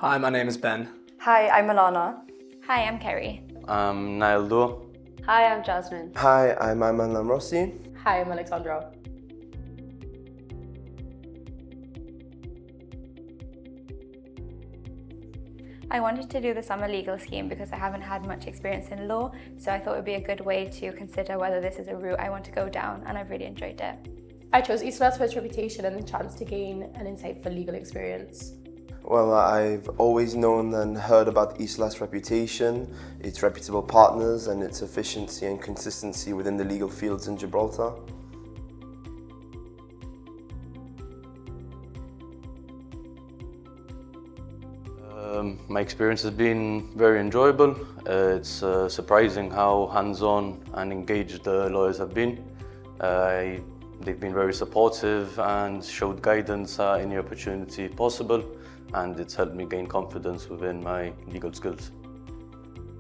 Hi, my name is Ben. Hi, I'm Alana. Hi, I'm Kerry. I'm Niall Doe. Hi, I'm Jasmine. Hi, I'm Ayman Lamrossi. Hi, I'm Alexandra. I wanted to do the summer legal scheme because I haven't had much experience in law, so I thought it would be a good way to consider whether this is a route I want to go down, and I've really enjoyed it. I chose ISOLAS for its reputation and the chance to gain an insightful legal experience. Well, I've always known and heard about ISOLAS' reputation, its reputable partners, and its efficiency and consistency within the legal fields in Gibraltar. My experience has been very enjoyable. It's surprising how hands-on and engaged the lawyers have been. They've been very supportive and showed guidance at any opportunity possible, and it's helped me gain confidence within my legal skills.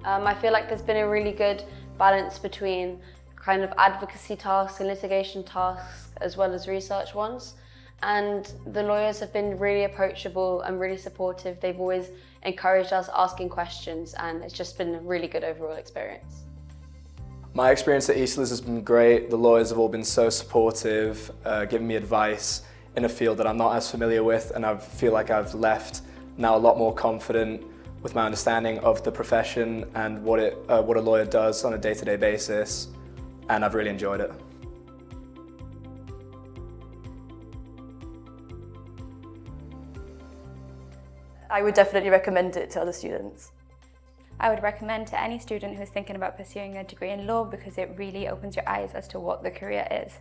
I feel like there's been a really good balance between kind of advocacy tasks and litigation tasks as well as research ones. And the lawyers have been really approachable and really supportive. They've always encouraged us asking questions, and it's just been a really good overall experience. My experience at ISOLAS has been great. The lawyers have all been so supportive, giving me advice in a field that I'm not as familiar with, and I feel like I've left now a lot more confident with my understanding of the profession and what a lawyer does on a day-to-day basis, and I've really enjoyed it. I would definitely recommend it to other students. I would recommend to any student who's thinking about pursuing a degree in law because it really opens your eyes as to what the career is.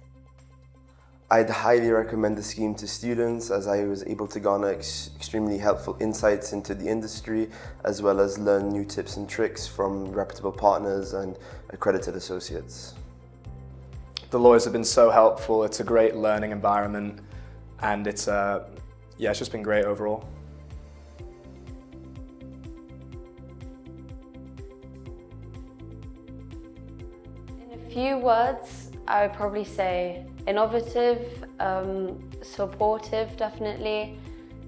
I'd highly recommend the scheme to students, as I was able to garner extremely helpful insights into the industry, as well as learn new tips and tricks from reputable partners and accredited associates. The lawyers have been so helpful. It's a great learning environment, and it's just been great overall. In a few words, I would probably say innovative, supportive definitely,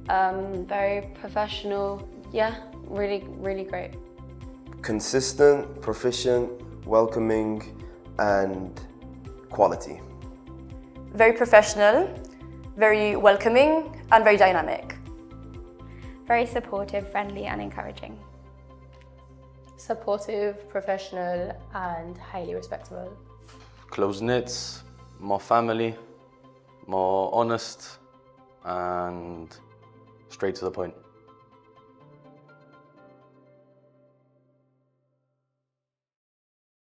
very professional, yeah, really, really great. Consistent, proficient, welcoming, and quality. Very professional, very welcoming, and very dynamic. Very supportive, friendly, and encouraging. Supportive, professional, and highly respectable. Close-knit, more family, more honest, and straight to the point.